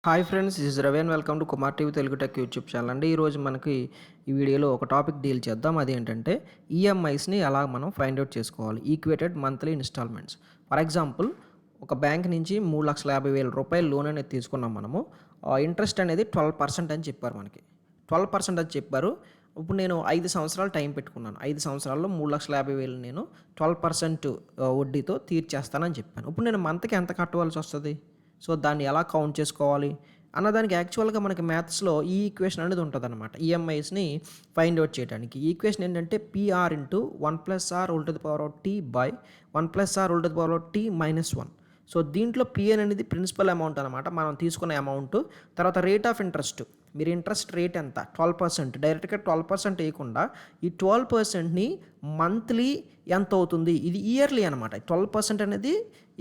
Hi friends, this is Ravi and welcome to Kumar TV Telugu tech YouTube channel అండి. ఈరోజు మనకి ఈ వీడియోలో ఒక టాపిక్ డీల్ చేద్దాం. అదేంటంటే ఈఎంఐస్ని ఎలా మనం ఫైండ్ అవుట్ చేసుకోవాలి, equated monthly instalments. For example, ఒక బ్యాంక్ నుంచి 3,50,000 రూపాయలు లోన్ అనేది తీసుకున్నాం మనము. ఇంట్రెస్ట్ అనేది 12% అని చెప్పారు మనకి. 12% అని చెప్పారు. ఇప్పుడు నేను 5 సంవత్సరాలు టైం పెట్టుకున్నాను. 5 సంవత్సరాల్లో 3,50,000 నేను 12% వడ్డీతో తీర్చేస్తానని చెప్పాను. ఇప్పుడు నేను మంత్కి ఎంత కట్టవలసి వస్తుంది, సో దాన్ని ఎలా కౌంట్ చేసుకోవాలి అన్నదానికి యాక్చువల్గా మనకి మ్యాథ్స్లో ఈ ఈక్వేషన్ అనేది ఉంటుందన్నమాట. ఈఎంఐస్ని ఫైండ్ అవుట్ చేయడానికి ఈ ఈక్వేషన్ ఏంటంటే పిఆర్ ఇంటూ 1+r⁻t/1+r⁻t-1. సో దీంట్లో పిఎన్ అనేది ప్రిన్సిపల్ అమౌంట్ అనమాట, మనం తీసుకున్న అమౌంట్. తర్వాత రేట్ ఆఫ్ ఇంట్రెస్ట్, మీరు ఇంట్రెస్ట్ రేట్ ఎంత 12%, డైరెక్ట్గా 12% వేయకుండా ఈ 12%ని మంత్లీ ఎంత అవుతుంది, ఇది ఇయర్లీ అనమాట. 12% అనేది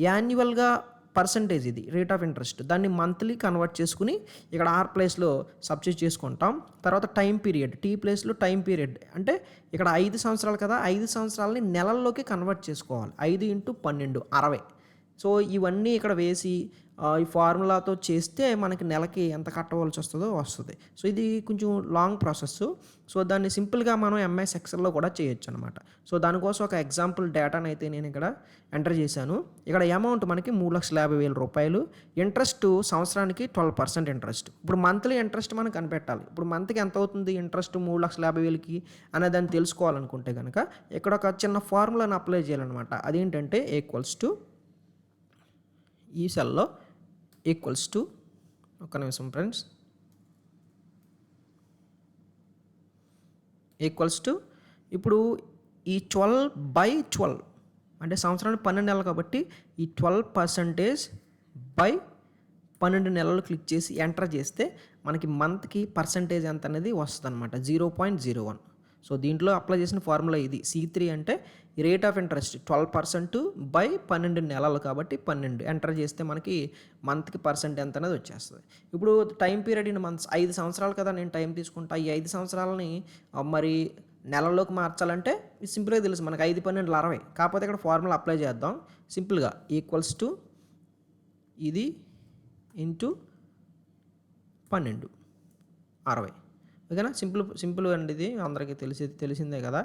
యాన్యువల్గా పర్సంటేజ్, ఇది రేట్ ఆఫ్ ఇంట్రెస్ట్. దాన్ని మంత్లీ కన్వర్ట్ చేసుకుని ఇక్కడ ఆర్ ప్లేస్లో సబ్స్టిట్యూట్ చేసుకుంటాం. తర్వాత టైం పీరియడ్, టీ ప్లేస్లో టైం పీరియడ్ అంటే ఇక్కడ 5 సంవత్సరాలు కదా, 5 సంవత్సరాలని నెలల్లోకి కన్వర్ట్ చేసుకోవాలి. 5 × 12 60. సో ఇవన్నీ ఇక్కడ వేసి ఈ ఫార్ములాతో చేస్తే మనకి నెలకి ఎంత కట్టవలసి వస్తుందో వస్తుంది. సో ఇది కొంచెం లాంగ్ ప్రాసెస్. సో దాన్ని సింపుల్గా మనం ఎంఎస్ ఎక్సెల్లో కూడా చేయొచ్చు అనమాట. సో దానికోసం ఒక ఎగ్జాంపుల్ డేటాను అయితే నేను ఇక్కడ ఎంటర్ చేశాను. ఇక్కడ అమౌంట్ మనకి 3,50,000 రూపాయలు, ఇంట్రెస్ట్ సంవత్సరానికి 12% ఇంట్రెస్ట్. ఇప్పుడు మంత్లీ ఇంట్రెస్ట్ మనం కనిపెట్టాలి. ఇప్పుడు మంత్కి ఎంత అవుతుంది ఇంట్రెస్ట్ 3,50,000కి అనేదాన్ని తెలుసుకోవాలనుకుంటే కనుక ఇక్కడ ఒక చిన్న ఫార్ములాని అప్లై చేయాలన్నమాట. అదేంటంటే ఈక్వల్స్ టు, ఈ సెల్లో ఈక్వల్స్ టు, ఒక్క నిమిషం ఫ్రెండ్స్, ఈక్వల్స్ టు, ఇప్పుడు ఈ 12/12 అంటే సంవత్సరానికి 12 నెలలు కాబట్టి ఈ 12%/12 నెలలు క్లిక్ చేసి ఎంటర్ చేస్తే మనకి మంత్కి పర్సంటేజ్ ఎంత అనేది వస్తుంది అనమాట, 0.01. సో దీంట్లో అప్లై చేసిన ఫార్ములా ఇది. C3 అంటే రేట్ ఆఫ్ ఇంట్రెస్ట్ 12%/12 నెలలు కాబట్టి 12 ఎంటర్ చేస్తే మనకి మంత్కి పర్సెంట్ ఎంత అనేది వచ్చేస్తుంది. ఇప్పుడు టైం పీరియడ్ ఇన్ మంత్స్, 5 సంవత్సరాలు కదా నేను టైం తీసుకుంటా. ఈ 5 సంవత్సరాలని మరి నెలల్లోకి మార్చాలంటే సింపుల్గా తెలుసు మనకి, 5 12 60. కాకపోతే ఇక్కడ ఫార్ములా అప్లై చేద్దాం సింపుల్గా. ఈక్వల్స్ టు ఇది ఇంటూ 12 60. ఓకేనా, సింపుల్ అండి, ఇది అందరికీ తెలిసిందే కదా.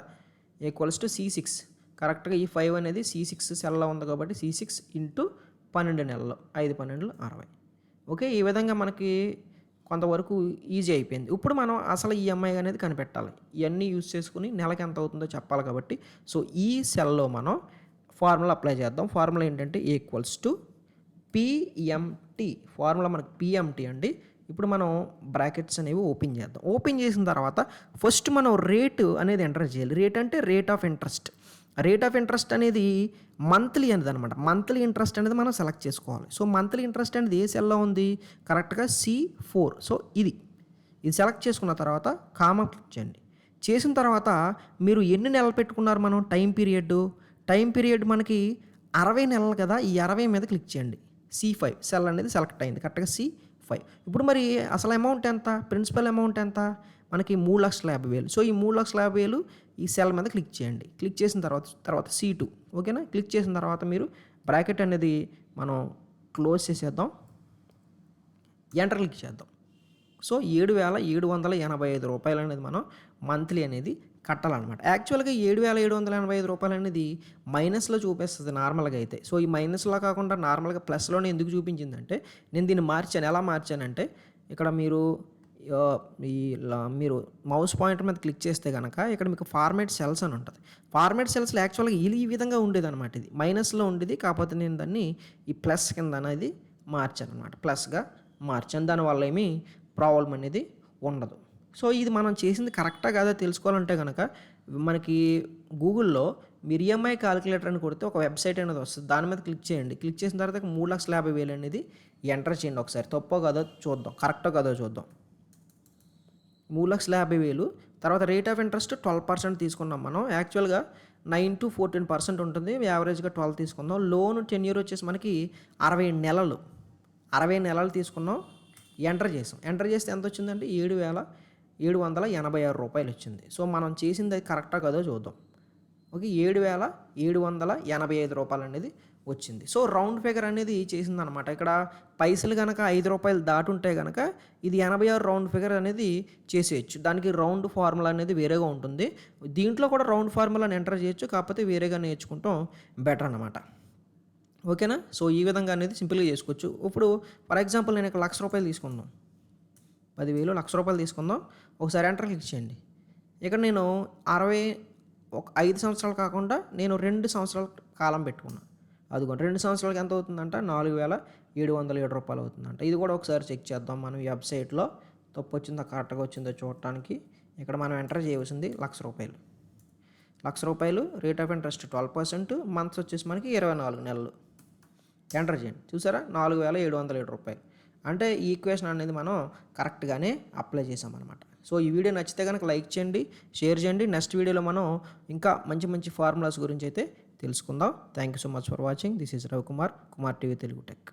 ఈక్వల్స్ టు C6, కరెక్ట్గా ఈ 5 అనేది C6 సెల్లో ఉంది కాబట్టి C6 ఇంటూ 12 నెలలు, 5 12 60. ఓకే, ఈ విధంగా మనకి కొంతవరకు ఈజీ అయిపోయింది. ఇప్పుడు మనం అసలు ఈఎంఐ అనేది కనిపెట్టాలి. ఇవన్నీ యూజ్ చేసుకుని నెలకి ఎంత అవుతుందో చెప్పాలి కాబట్టి, సో ఈ సెల్లో మనం ఫార్ములా అప్లై చేద్దాం. ఫార్ములా ఏంటంటే ఈక్వల్స్ టు పిఎంటి. ఫార్ములా మనకి పిఎంటి అండి. ఇప్పుడు మనం బ్రాకెట్స్ అనేవి ఓపెన్ చేద్దాం. ఓపెన్ చేసిన తర్వాత ఫస్ట్ మనం రేటు అనేది ఎంటర్ చేయాలి. రేట్ అంటే rate of interest. Rate of interest అనేది మంత్లీ అనేది అనమాట. మంత్లీ ఇంట్రెస్ట్ అనేది మనం సెలెక్ట్ చేసుకోవాలి. సో మంత్లీ ఇంట్రెస్ట్ అనేది ఏ సెల్లో ఉంది, కరెక్ట్గా C4. సో ఇది సెలెక్ట్ చేసుకున్న తర్వాత కామా క్లిక్ చేయండి. చేసిన తర్వాత మీరు ఎన్ని నెలలు పెట్టుకున్నారు, మనం టైం పీరియడ్ మనకి 60 నెలలు కదా, ఈ 60 మీద క్లిక్ చేయండి. C5 సెల్ అనేది సెలెక్ట్ అయింది, కరెక్ట్గా C5. ఇప్పుడు మరి అసలు అమౌంట్ ఎంత, ప్రిన్సిపల్ అమౌంట్ ఎంత, మనకి 3,50,000. సో ఈ 3,50,000 ఈ సెల్ మీద క్లిక్ చేయండి. క్లిక్ చేసిన తర్వాత C2. ఓకేనా, క్లిక్ చేసిన తర్వాత మీరు బ్రాకెట్ అనేది మనం క్లోజ్ చేసేద్దాం, ఎంటర్ క్లిక్ చేద్దాం. సో 7,785 రూపాయలు అనేది మనం మంత్లీ అనేది కట్టాలన్నమాట. యాక్చువల్గా 7,785 రూపాయలు అనేది మైనస్లో చూపిస్తుంది నార్మల్గా అయితే. సో ఈ మైనస్లో కాకుండా నార్మల్గా ప్లస్లోనే ఎందుకు చూపించిందంటే, నేను దీన్ని మార్చాను. ఎలా మార్చానంటే, ఇక్కడ మీరు మీరు మౌస్ పాయింటర్ మీద క్లిక్ చేస్తే కనుక ఇక్కడ మీకు ఫార్మేట్ సెల్స్ అని ఉంటుంది. ఫార్మేట్ సెల్స్లో యాక్చువల్గా ఈ విధంగా ఉండేది అనమాట, ఇది మైనస్లో ఉండేది. కాకపోతే నేను దాన్ని ఈ ప్లస్ కింద అనేది మార్చాను అనమాట, ప్లస్గా మార్చాను. దానివల్ల ఏమీ ప్రాబ్లం అనేది ఉండదు. సో ఇది మనం చేసింది కరెక్టా కాదా తెలుసుకోవాలంటే కనుక మనకి గూగుల్లో మీరు ఈఎంఐ క్యాలిక్యులేటర్ అని కొడితే ఒక వెబ్సైట్ అనేది వస్తుంది. దాని మీద క్లిక్ చేయండి. క్లిక్ చేసిన తర్వాత 3,50,000 అనేది ఎంటర్ చేయండి. ఒకసారి తప్పో కాదో చూద్దాం, కరెక్టో కాదో చూద్దాం. 3,50,000 తర్వాత రేట్ ఆఫ్ ఇంట్రెస్ట్ 12% తీసుకున్నాం మనం. యాక్చువల్గా 9 to 14% ఉంటుంది, యావరేజ్గా 12 తీసుకుందాం. లోన్ టెన్యూర్ వచ్చేసి మనకి 60 నెలలు తీసుకున్నాం. ఎంటర్ చేసాం. ఎంటర్ చేస్తే ఎంత వచ్చిందంటే 7,786 రూపాయలు వచ్చింది. సో మనం చేసింది అది కరెక్టా కాదో చూద్దాం. ఓకే, 7,785 రూపాయలు అనేది వచ్చింది. సో రౌండ్ ఫిగర్ అనేది చేసిందనమాట. ఇక్కడ పైసలు గనక రూ. 5 దాటుంటే గనక ఇది 86 రౌండ్ ఫిగర్ అనేది చేసేయచ్చు. దానికి రౌండ్ ఫార్ములా అనేది వేరేగా ఉంటుంది. దీంట్లో కూడా రౌండ్ ఫార్ములాని ఎంటర్ చేయొచ్చు. కాకపోతే వేరేగా నేర్చుకుంటాం బెటర్ అనమాట. ఓకేనా? సో ఈ విధంగా అనేది సింపుల్‌గా చేసుకోవచ్చు. ఇప్పుడు ఫర్ ఎగ్జాంపుల్ నేను ఇక్కడ రూ. 1,00,000 తీసుకుందాం. 10,000 రూ. 1,00,000 తీసుకుందాం. ఒకసారి ఎంటర్ క్లిక్ చేయండి. ఇక్కడ నేను 5 సంవత్సరాలు కాకుండా నేను 2 సంవత్సరాల కాలం పెట్టుకున్నా. అదిగోండి 2 సంవత్సరాలకి ఎంత అవుతుందంట? రూ. 4,707 అవుతుందంట. ఇది కూడా ఒకసారి చెక్ చేద్దాం మనం ఈ వెబ్‌సైట్‌లో. తప్పు వచ్చిందా కరెక్ట్‌గా వచ్చిందో చూడటానికి. ఇక్కడ మనం ఎంటర్ చేయవలసింది రూ. 1,00,000. రూ. 1,00,000 రేట్ ఆఫ్ ఇంట్రెస్ట్ 12%, మంత్స్ వచ్చేసి మనకి 24 నెలలు. ఎంటర్ చేయండి. చూసారా? రూ. 4,707. అంటే ఈ ఈక్వేషన్ అనేది మనం కరెక్ట్‌గానే అప్లై చేసామన్నమాట. సో ఈ వీడియో నచ్చితే కనుక లైక్ చేయండి, షేర్ చేయండి. నెక్స్ట్ వీడియోలో మనం ఇంకా మంచి మంచి ఫార్ములాస్ గురించి అయితే తెలుసుకుందాం. Thank you so much for watching. This is Ravikumar, Kumar TV Telugu tech.